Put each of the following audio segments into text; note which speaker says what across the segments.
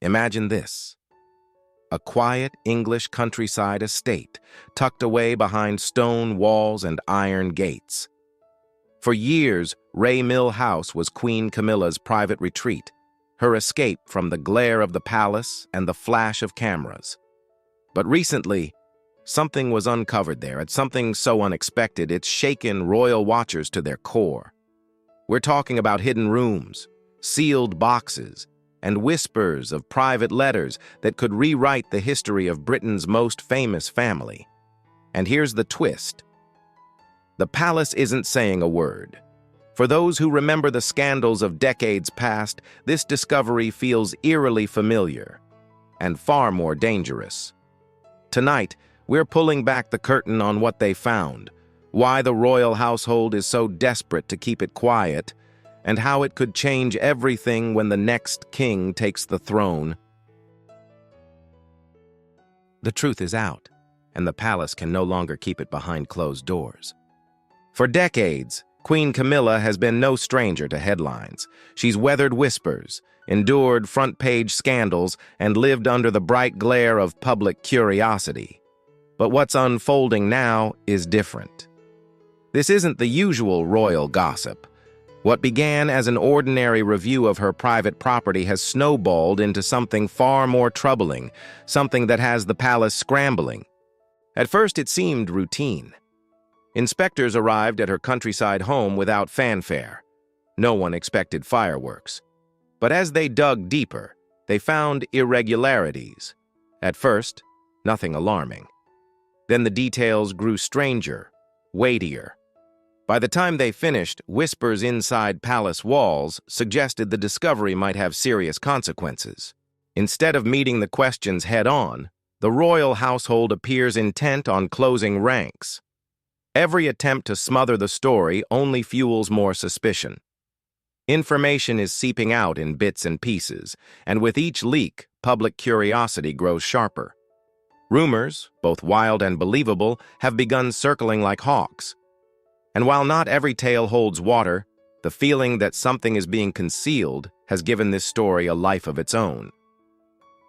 Speaker 1: Imagine this: a quiet English countryside estate, tucked away behind stone walls and iron gates. For years, Ray Mill House was Queen Camilla's private retreat, her escape from the glare of the palace and the flash of cameras. But recently, something was uncovered there, and something so unexpected it's shaken royal watchers to their core. We're talking about hidden rooms, sealed boxes, and whispers of private letters that could rewrite the history of Britain's most famous family. And here's the twist: the palace isn't saying a word. For those who remember the scandals of decades past, this discovery feels eerily familiar and far more dangerous. Tonight, we're pulling back the curtain on what they found, why the royal household is so desperate to keep it quiet, and how it could change everything when the next king takes the throne. The truth is out, and the palace can no longer keep it behind closed doors. For decades, Queen Camilla has been no stranger to headlines. She's weathered whispers, endured front-page scandals, and lived under the bright glare of public curiosity. But what's unfolding now is different. This isn't the usual royal gossip. What began as an ordinary review of her private property has snowballed into something far more troubling, something that has the palace scrambling. At first, it seemed routine. Inspectors arrived at her countryside home without fanfare. No one expected fireworks. But as they dug deeper, they found irregularities. At first, nothing alarming. Then the details grew stranger, weightier. By the time they finished, whispers inside palace walls suggested the discovery might have serious consequences. Instead of meeting the questions head-on, the royal household appears intent on closing ranks. Every attempt to smother the story only fuels more suspicion. Information is seeping out in bits and pieces, and with each leak, public curiosity grows sharper. Rumors, both wild and believable, have begun circling like hawks. And while not every tale holds water, the feeling that something is being concealed has given this story a life of its own.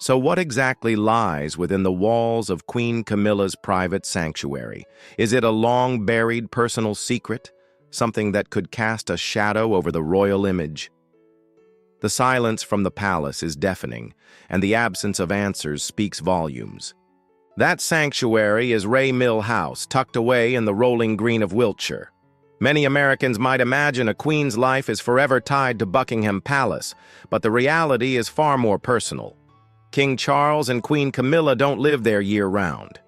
Speaker 1: So what exactly lies within the walls of Queen Camilla's private sanctuary? Is it a long-buried personal secret, something that could cast a shadow over the royal image? The silence from the palace is deafening, and the absence of answers speaks volumes. That sanctuary is Ray Mill House, tucked away in the rolling green of Wiltshire. Many Americans might imagine a queen's life is forever tied to Buckingham Palace, but the reality is far more personal. King Charles and Queen Camilla don't live there year-round.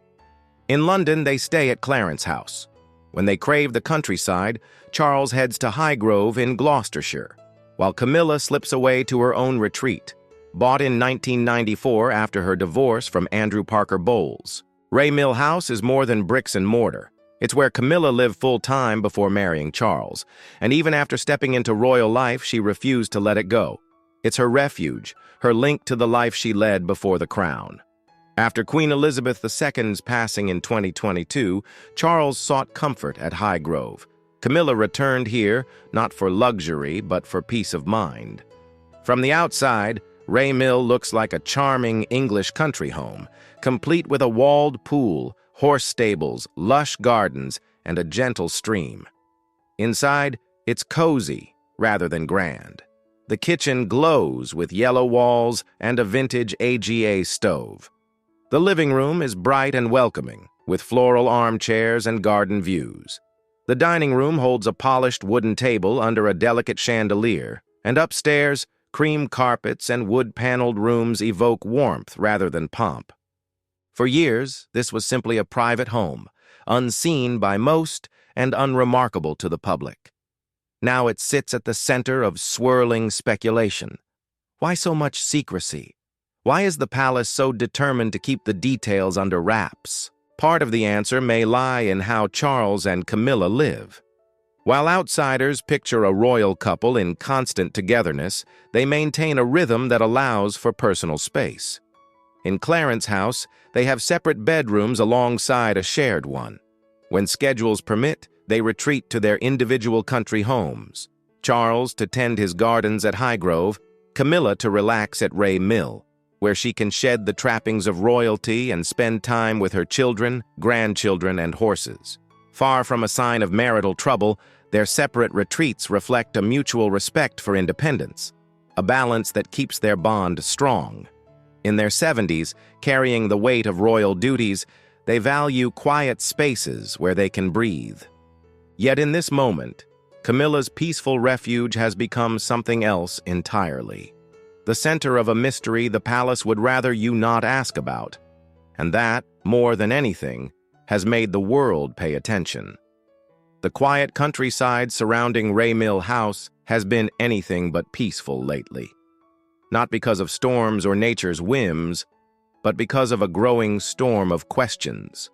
Speaker 1: In London, they stay at Clarence House. When they crave the countryside, Charles heads to Highgrove in Gloucestershire, while Camilla slips away to her own retreat, bought in 1994 after her divorce from Andrew Parker Bowles. Ray Mill House is more than bricks and mortar. It's where Camilla lived full-time before marrying Charles, and even after stepping into royal life, she refused to let it go. It's her refuge, her link to the life she led before the crown. After Queen Elizabeth II's passing in 2022, Charles sought comfort at Highgrove. Camilla returned here, not for luxury, but for peace of mind. From the outside, Ray Mill looks like a charming English country home, complete with a walled pool, horse stables, lush gardens, and a gentle stream. Inside, it's cozy rather than grand. The kitchen glows with yellow walls and a vintage AGA stove. The living room is bright and welcoming, with floral armchairs and garden views. The dining room holds a polished wooden table under a delicate chandelier, and upstairs, cream carpets and wood-paneled rooms evoke warmth rather than pomp. For years, this was simply a private home, unseen by most and unremarkable to the public. Now it sits at the center of swirling speculation. Why so much secrecy? Why is the palace so determined to keep the details under wraps? Part of the answer may lie in how Charles and Camilla live. While outsiders picture a royal couple in constant togetherness, they maintain a rhythm that allows for personal space. In Clarence House, they have separate bedrooms alongside a shared one. When schedules permit, they retreat to their individual country homes. Charles to tend his gardens at Highgrove, Camilla to relax at Ray Mill. where she can shed the trappings of royalty and spend time with her children, grandchildren, and horses. Far from a sign of marital trouble, their separate retreats reflect a mutual respect for independence, a balance that keeps their bond strong. In their 70s, carrying the weight of royal duties, they value quiet spaces where they can breathe. Yet in this moment, Camilla's peaceful refuge has become something else entirely. The center of a mystery the palace would rather you not ask about, and that, more than anything, has made the world pay attention. The quiet countryside surrounding Ray Mill House has been anything but peaceful lately. Not because of storms or nature's whims, but because of a growing storm of questions.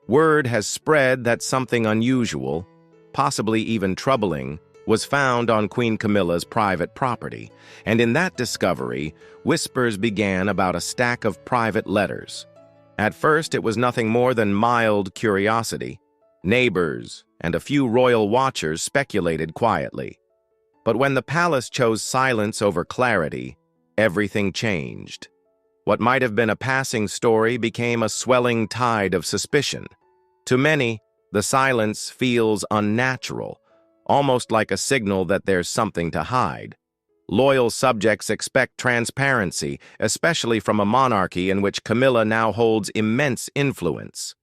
Speaker 1: Word has spread that something unusual, possibly even troubling, was found on Queen Camilla's private property, and in that discovery, whispers began about a stack of private letters. At first, it was nothing more than mild curiosity. Neighbors and a few royal watchers speculated quietly. But when the palace chose silence over clarity, everything changed. What might have been a passing story became a swelling tide of suspicion. To many, the silence feels unnatural, almost like a signal that there's something to hide. Loyal subjects expect transparency, especially from a monarchy in which Camilla now holds immense influence.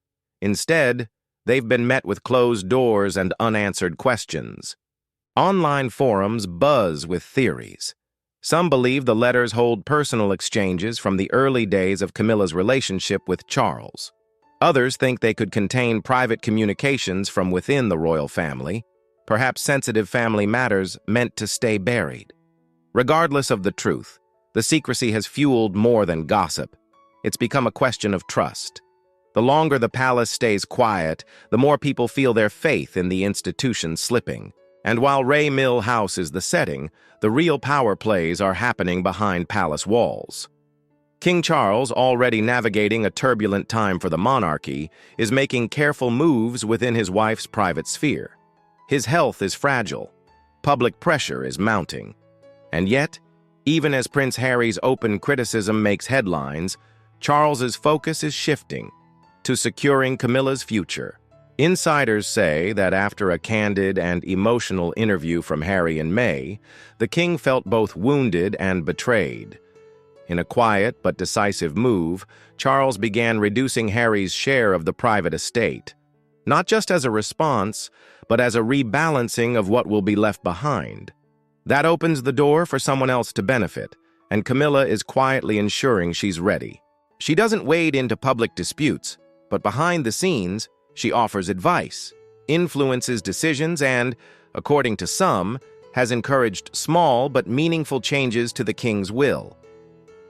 Speaker 1: Instead, they've been met with closed doors and unanswered questions. Online forums buzz with theories. Some believe the letters hold personal exchanges from the early days of Camilla's relationship with Charles. Others think they could contain private communications from within the royal family, perhaps sensitive family matters meant to stay buried. Regardless of the truth, the secrecy has fueled more than gossip. It's become a question of trust. The longer the palace stays quiet, the more people feel their faith in the institution slipping. And while Ray Mill House is the setting, the real power plays are happening behind palace walls. King Charles, already navigating a turbulent time for the monarchy, is making careful moves within his wife's private sphere. His health is fragile. Public pressure is mounting. And yet, even as Prince Harry's open criticism makes headlines, Charles's focus is shifting to securing Camilla's future. Insiders say that after a candid and emotional interview from Harry in May, the king felt both wounded and betrayed. In a quiet but decisive move, Charles began reducing Harry's share of the private estate, not just as a response, but as a rebalancing of what will be left behind. That opens the door for someone else to benefit, and Camilla is quietly ensuring she's ready. She doesn't wade into public disputes, but behind the scenes, she offers advice, influences decisions, and, according to some, has encouraged small but meaningful changes to the king's will.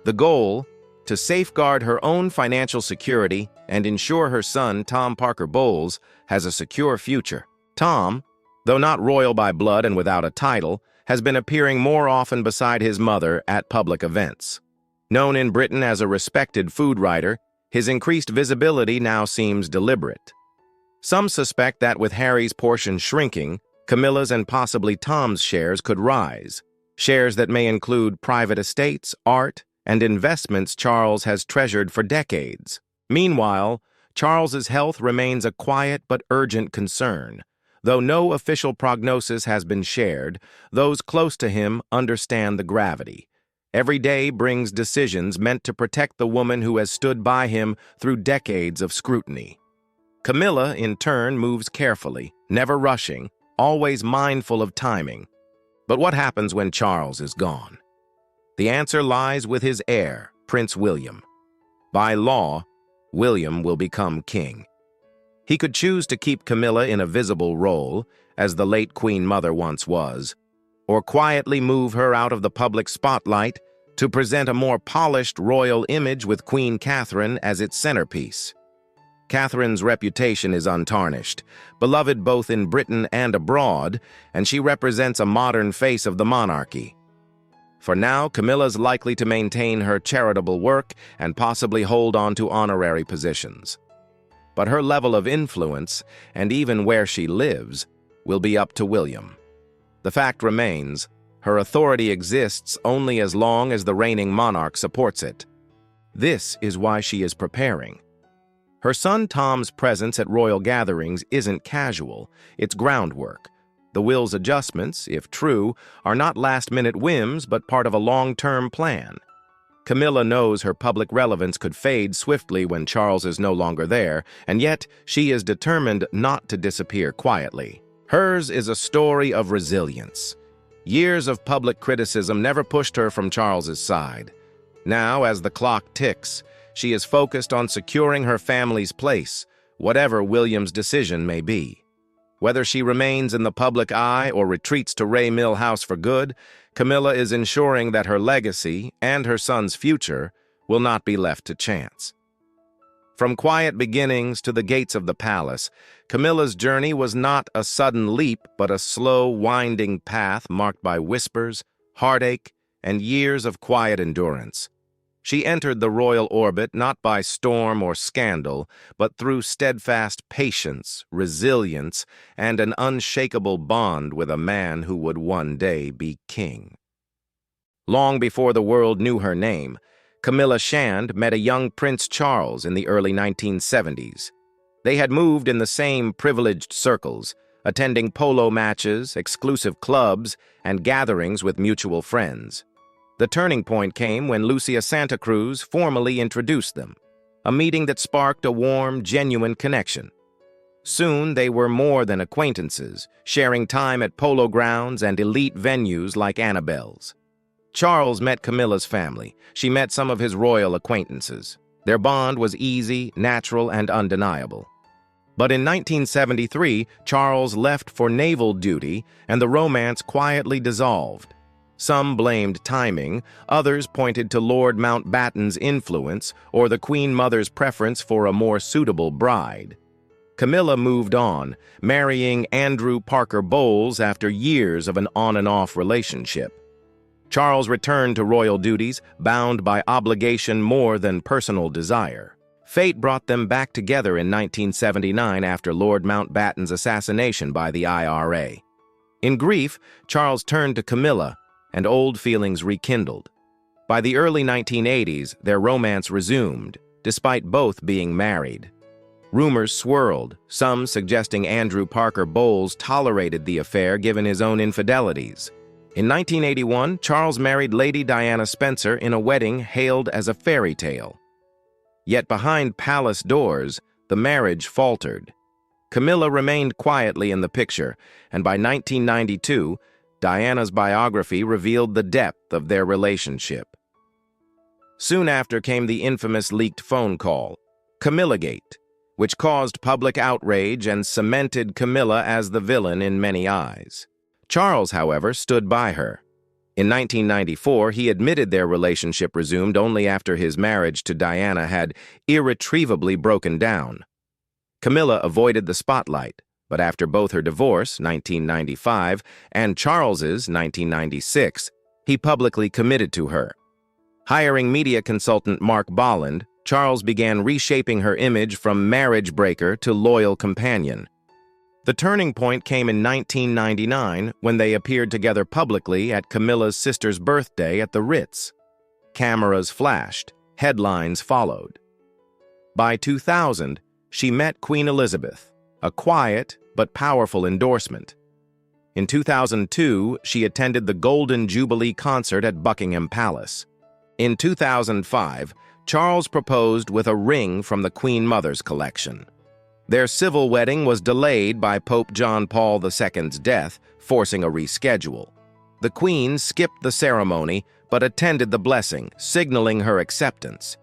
Speaker 1: The goal, to safeguard her own financial security and ensure her son, Tom Parker Bowles, has a secure future. Tom, though not royal by blood and without a title, has been appearing more often beside his mother at public events. Known in Britain as a respected food writer, his increased visibility now seems deliberate. Some suspect that with Harry's portion shrinking, Camilla's and possibly Tom's shares could rise, shares that may include private estates, art, and investments Charles has treasured for decades. Meanwhile, Charles's health remains a quiet but urgent concern. Though no official prognosis has been shared, those close to him understand the gravity. Every day brings decisions meant to protect the woman who has stood by him through decades of scrutiny. Camilla, in turn, moves carefully, never rushing, always mindful of timing. But what happens when Charles is gone? The answer lies with his heir, Prince William. By law, William will become king. He could choose to keep Camilla in a visible role, as the late Queen Mother once was, or quietly move her out of the public spotlight to present a more polished royal image with Queen Catherine as its centerpiece. Catherine's reputation is untarnished, beloved both in Britain and abroad, and she represents a modern face of the monarchy. For now, Camilla's likely to maintain her charitable work and possibly hold on to honorary positions. But her level of influence, and even where she lives, will be up to William. The fact remains, her authority exists only as long as the reigning monarch supports it. This is why she is preparing. Her son Tom's presence at royal gatherings isn't casual, it's groundwork. The will's adjustments, if true, are not last-minute whims but part of a long-term plan. Camilla knows her public relevance could fade swiftly when Charles is no longer there, and yet she is determined not to disappear quietly. Hers is a story of resilience. Years of public criticism never pushed her from Charles's side. Now, as the clock ticks, she is focused on securing her family's place, whatever William's decision may be. Whether she remains in the public eye or retreats to Ray Mill House for good, Camilla is ensuring that her legacy and her son's future will not be left to chance. From quiet beginnings to the gates of the palace, Camilla's journey was not a sudden leap but a slow, winding path marked by whispers, heartache, and years of quiet endurance. She entered the royal orbit not by storm or scandal, but through steadfast patience, resilience, and an unshakable bond with a man who would one day be king. Long before the world knew her name, Camilla Shand met a young Prince Charles in the early 1970s. They had moved in the same privileged circles, attending polo matches, exclusive clubs, and gatherings with mutual friends. The turning point came when Lucia Santa Cruz formally introduced them, a meeting that sparked a warm, genuine connection. Soon they were more than acquaintances, sharing time at polo grounds and elite venues like Annabelle's. Charles met Camilla's family. She met some of his royal acquaintances. Their bond was easy, natural, and undeniable. But in 1973, Charles left for naval duty, and the romance quietly dissolved. Some blamed timing, others pointed to Lord Mountbatten's influence or the Queen Mother's preference for a more suitable bride. Camilla moved on, marrying Andrew Parker Bowles after years of an on-and-off relationship. Charles returned to royal duties, bound by obligation more than personal desire. Fate brought them back together in 1979 after Lord Mountbatten's assassination by the IRA. In grief, Charles turned to Camilla, and old feelings rekindled. By the early 1980s, their romance resumed, despite both being married. Rumors swirled, some suggesting Andrew Parker Bowles tolerated the affair given his own infidelities. In 1981, Charles married Lady Diana Spencer in a wedding hailed as a fairy tale. Yet behind palace doors, the marriage faltered. Camilla remained quietly in the picture, and by 1992, Diana's biography revealed the depth of their relationship. Soon after came the infamous leaked phone call, Camillagate, which caused public outrage and cemented Camilla as the villain in many eyes. Charles, however, stood by her. In 1994, he admitted their relationship resumed only after his marriage to Diana had irretrievably broken down. Camilla avoided the spotlight, but after both her divorce, 1995, and Charles's, 1996, he publicly committed to her. Hiring media consultant Mark Bolland, Charles began reshaping her image from marriage breaker to loyal companion. The turning point came in 1999 when they appeared together publicly at Camilla's sister's birthday at the Ritz. Cameras flashed, headlines followed. By 2000, she met Queen Elizabeth, a quiet but powerful endorsement. In 2002, she attended the Golden Jubilee concert at Buckingham Palace. In 2005, Charles proposed with a ring from the Queen Mother's collection. Their civil wedding was delayed by Pope John Paul II's death, forcing a reschedule. The Queen skipped the ceremony but attended the blessing, signaling her acceptance.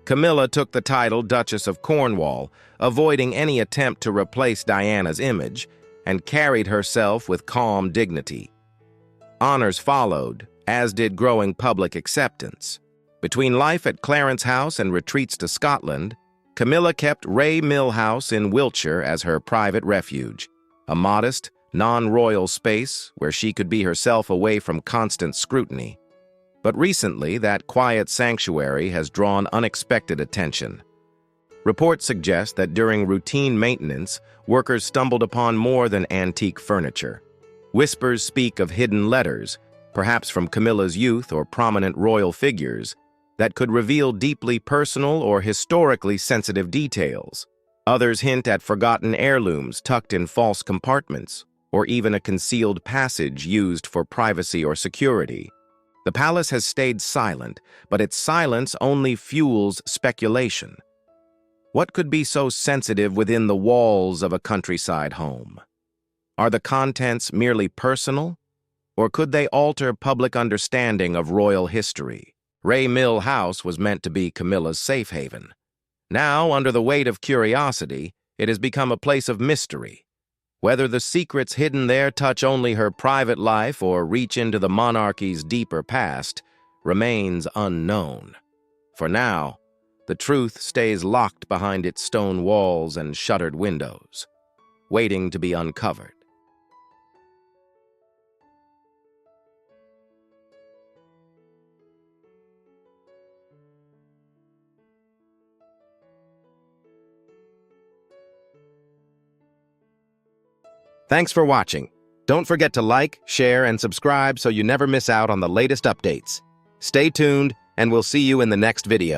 Speaker 1: Camilla took the title Duchess of Cornwall, avoiding any attempt to replace Diana's image, and carried herself with calm dignity. Honors followed, as did growing public acceptance. Between life at Clarence House and retreats to Scotland, Camilla kept Ray Mill House in Wiltshire as her private refuge, a modest, non-royal space where she could be herself away from constant scrutiny. But recently, that quiet sanctuary has drawn unexpected attention. Reports suggest that during routine maintenance, workers stumbled upon more than antique furniture. Whispers speak of hidden letters, perhaps from Camilla's youth or prominent royal figures, that could reveal deeply personal or historically sensitive details. Others hint at forgotten heirlooms tucked in false compartments, or even a concealed passage used for privacy or security. The palace has stayed silent, but its silence only fuels speculation. What could be so sensitive within the walls of a countryside home? Are the contents merely personal, or could they alter public understanding of royal history? Ray Mill House was meant to be Camilla's safe haven. Now, under the weight of curiosity, it has become a place of mystery. Whether the secrets hidden there touch only her private life or reach into the monarchy's deeper past remains unknown. For now, the truth stays locked behind its stone walls and shuttered windows, waiting to be uncovered. Thanks for watching. Don't forget to like, share, and subscribe so you never miss out on the latest updates. Stay tuned, and we'll see you in the next video.